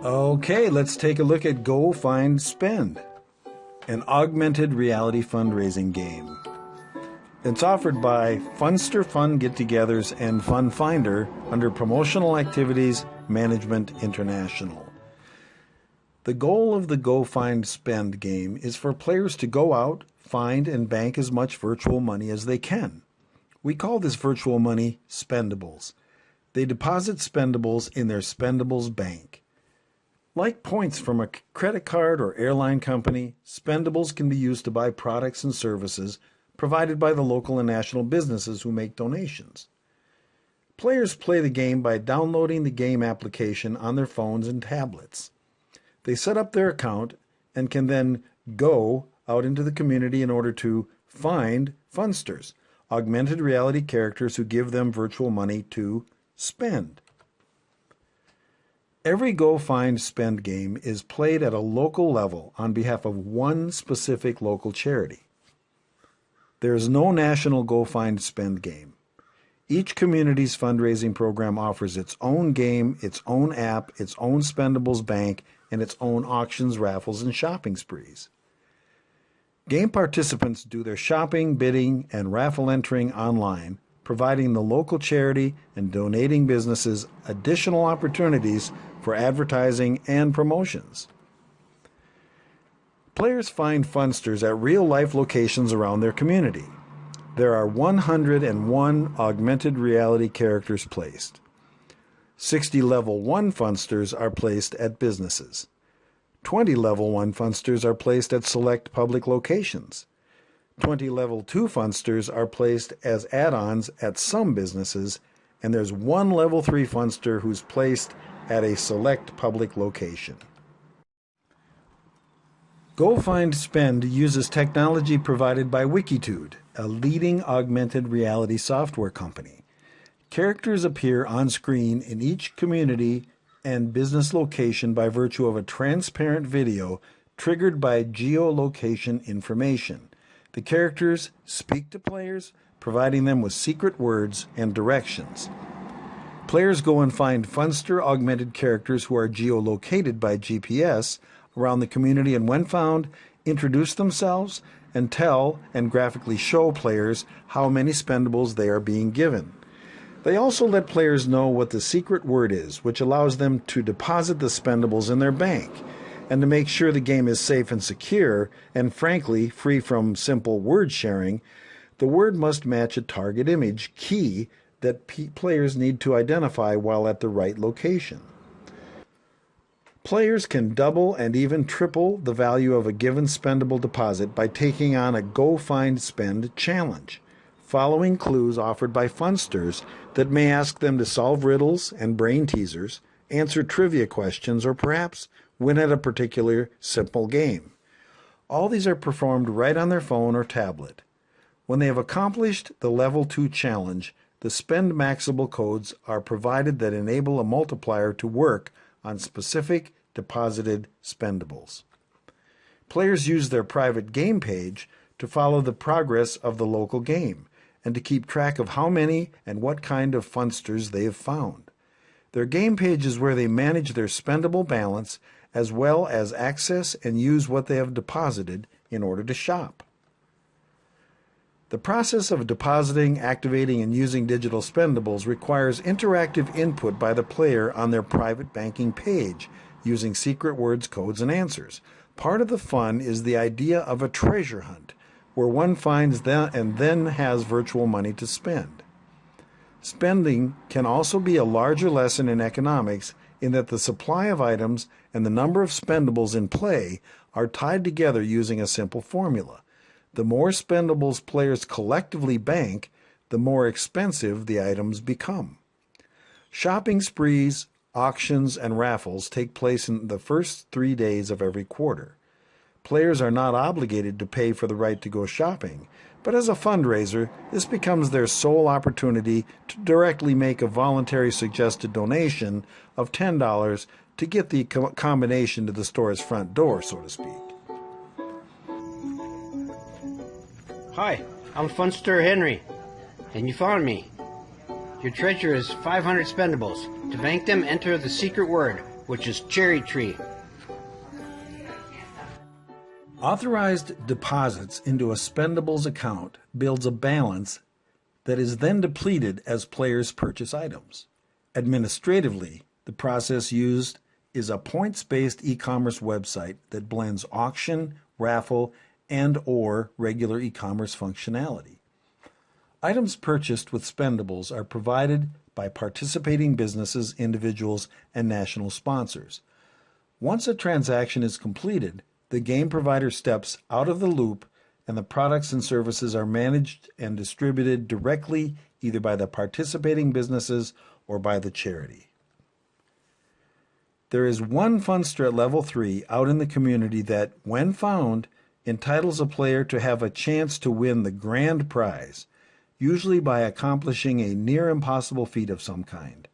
Okay, let's take a look at Go Find Spend, an augmented reality fundraising game. It's offered by Funster Fun Get-Togethers and Fun Finder under Promotional Activities Management International. The goal of the Go Find Spend game is for players to go out, find, and bank as much virtual money as they can. We call this virtual money spendables. They deposit spendables in their spendables bank. Like points from a credit card or airline company, spendables can be used to buy products and services provided by the local and national businesses who make donations. Players play the game by downloading the game application on their phones and tablets. They set up their account and can then go out into the community in order to find funsters, augmented reality characters who give them virtual money to spend. Every Go Find Spend game is played at a local level on behalf of one specific local charity. There is no national Go Find Spend game. Each community's fundraising program offers its own game, its own app, its own spendables bank, and its own auctions, raffles, and shopping sprees. Game participants do their shopping, bidding, and raffle entering online, providing the local charity and donating businesses additional opportunities for advertising and promotions. Players find funsters at real-life locations around their community. There are 101 augmented reality characters placed. 60 Level 1 funsters are placed at businesses. 20 Level 1 funsters are placed at select public locations. 20 Level 2 funsters are placed as add-ons at some businesses, and there's one Level 3 funster who's placed at a select public location. Go Find Spend uses technology provided by Wikitude, a leading augmented reality software company. Characters appear on screen in each community and business location by virtue of a transparent video triggered by geolocation information. The characters speak to players, providing them with secret words and directions. Players go and find funster augmented characters who are geolocated by GPS around the community, and when found, introduce themselves and tell and graphically show players how many spendables they are being given. They also let players know what the secret word is, which allows them to deposit the spendables in their bank. And to make sure the game is safe and secure, and frankly free from simple word sharing, the word must match a target image key that players need to identify while at the right location. Players can double and even triple the value of a given spendable deposit by taking on a Go Find Spend challenge, following clues offered by funsters that may ask them to solve riddles and brain teasers, answer trivia questions, or perhaps win at a particular simple game. All these are performed right on their phone or tablet. When they have accomplished the Level 2 challenge, the spend maxable codes are provided that enable a multiplier to work on specific deposited spendables. Players use their private game page to follow the progress of the local game and to keep track of how many and what kind of funsters they have found. Their game page is where they manage their spendable balance as well as access and use what they have deposited in order to shop. The process of depositing, activating, and using digital spendables requires interactive input by the player on their private banking page using secret words, codes, and answers. Part of the fun is the idea of a treasure hunt, where one finds and then has virtual money to spend. Spending can also be a larger lesson in economics in that the supply of items and the number of spendables in play are tied together using a simple formula. The more spendables players collectively bank, the more expensive the items become. Shopping sprees, auctions, and raffles take place in the first 3 days of every quarter. Players are not obligated to pay for the right to go shopping, but as a fundraiser, this becomes their sole opportunity to directly make a voluntary suggested donation of $10 to get the combination to the store's front door, so to speak. Hi, I'm Funster Henry, and you found me. Your treasure is 500 spendables. To bank them, enter the secret word, which is cherry tree. Authorized deposits into a spendables account builds a balance that is then depleted as players purchase items. Administratively, the process used is a points-based e-commerce website that blends auction, raffle, and/or regular e-commerce functionality. Items purchased with spendables are provided by participating businesses, individuals, and national sponsors. Once a transaction is completed, the game provider steps out of the loop and the products and services are managed and distributed directly either by the participating businesses or by the charity. There is one Funster at Level 3 out in the community that, when found, entitles a player to have a chance to win the grand prize, usually by accomplishing a near impossible feat of some kind.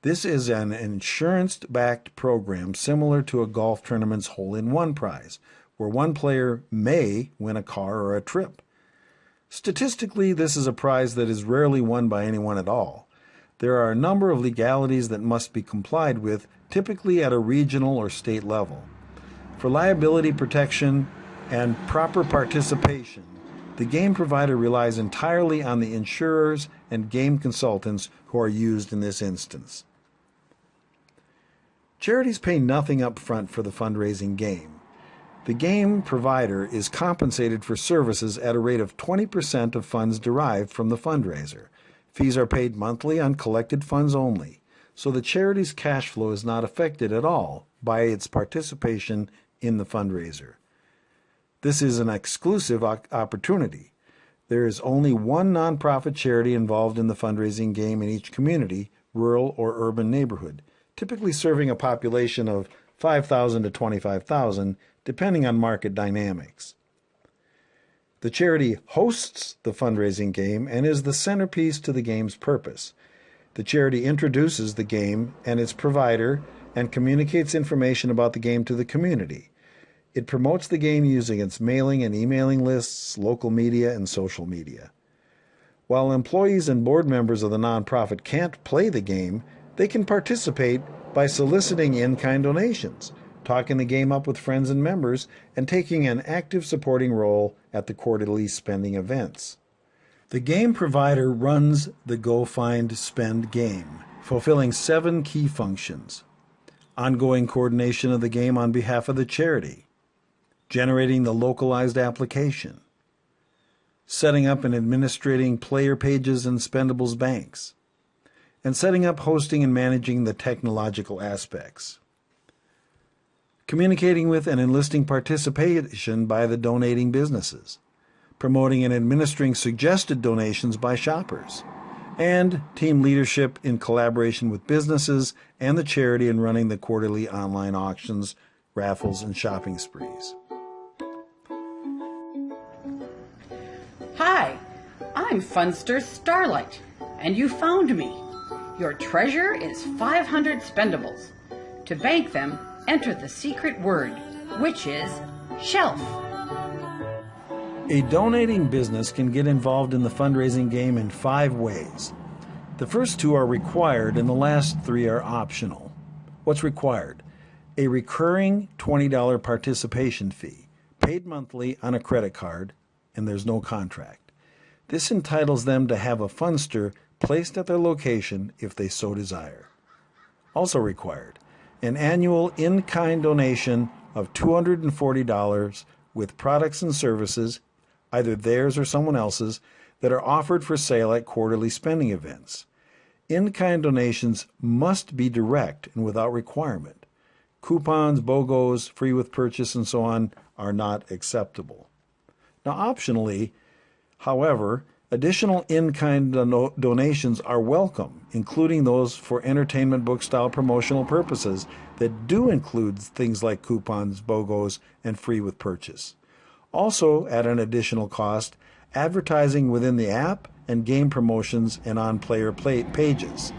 This is an insurance-backed program similar to a golf tournament's hole-in-one prize, where one player may win a car or a trip. Statistically, this is a prize that is rarely won by anyone at all. There are a number of legalities that must be complied with, typically at a regional or state level. For liability protection and proper participation, the game provider relies entirely on the insurers and game consultants who are used in this instance. Charities pay nothing up front for the fundraising game. The game provider is compensated for services at a rate of 20% of funds derived from the fundraiser. Fees are paid monthly on collected funds only, so the charity's cash flow is not affected at all by its participation in the fundraiser. This is an exclusive opportunity. There is only one nonprofit charity involved in the fundraising game in each community, rural or urban neighborhood, typically serving a population of 5,000 to 25,000, depending on market dynamics. The charity hosts the fundraising game and is the centerpiece to the game's purpose. The charity introduces the game and its provider and communicates information about the game to the community. It promotes the game using its mailing and emailing lists, local media, and social media. While employees and board members of the nonprofit can't play the game, they can participate by soliciting in-kind donations, talking the game up with friends and members, and taking an active supporting role at the quarterly spending events. The game provider runs the Go Find Spend game, fulfilling 7 key functions: ongoing coordination of the game on behalf of the charity, generating the localized application, setting up and administrating player pages and spendables banks, and setting up, hosting, and managing the technological aspects. Communicating with and enlisting participation by the donating businesses, promoting and administering suggested donations by shoppers, and team leadership in collaboration with businesses and the charity in running the quarterly online auctions, raffles, and shopping sprees. Hi, I'm Funster Starlight, and you found me. Your treasure is 500 spendables. To bank them, enter the secret word, which is shelf. A donating business can get involved in the fundraising game in 5 ways. The first 2 are required and the last 3 are optional. What's required? A recurring $20 participation fee, paid monthly on a credit card, and there's no contract. This entitles them to have a funster placed at their location if they so desire. Also required, an annual in-kind donation of $240 with products and services, either theirs or someone else's, that are offered for sale at quarterly spending events. In-kind donations must be direct and without requirement. Coupons, BOGOs, free with purchase, and so on are not acceptable. Now, optionally, however, additional in-kind donations are welcome, including those for entertainment book-style promotional purposes that do include things like coupons, BOGOs, and free with purchase. Also, at an additional cost, advertising within the app and game promotions and on player pages.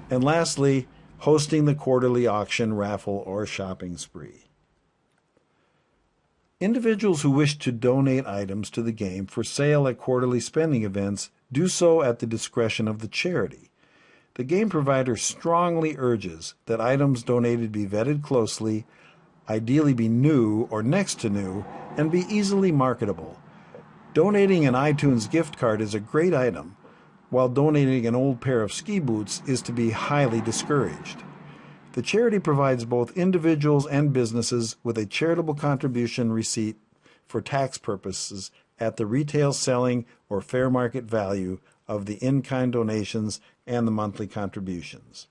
And lastly, hosting the quarterly auction, raffle, or shopping spree. Individuals who wish to donate items to the game for sale at quarterly spending events do so at the discretion of the charity. The game provider strongly urges that items donated be vetted closely, ideally be new or next to new, and be easily marketable. Donating an iTunes gift card is a great item, while donating an old pair of ski boots is to be highly discouraged. The charity provides both individuals and businesses with a charitable contribution receipt for tax purposes at the retail selling or fair market value of the in-kind donations and the monthly contributions.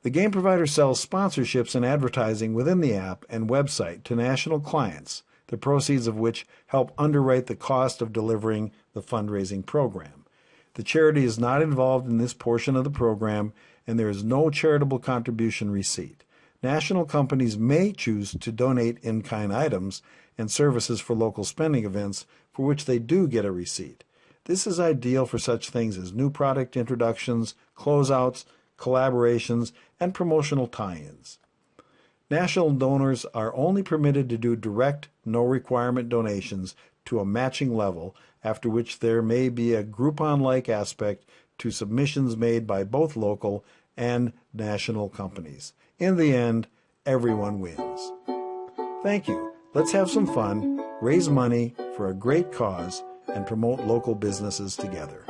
The game provider sells sponsorships and advertising within the app and website to national clients, the proceeds of which help underwrite the cost of delivering the fundraising program. The charity is not involved in this portion of the program, and there is no charitable contribution receipt. National companies may choose to donate in-kind items and services for local spending events for which they do get a receipt. This is ideal for such things as new product introductions, closeouts, collaborations, and promotional tie-ins. National donors are only permitted to do direct, no-requirement donations to a matching level, after which there may be a Groupon-like aspect to submissions made by both local and national companies. In the end, everyone wins. Thank you. Let's have some fun, raise money for a great cause, and promote local businesses together.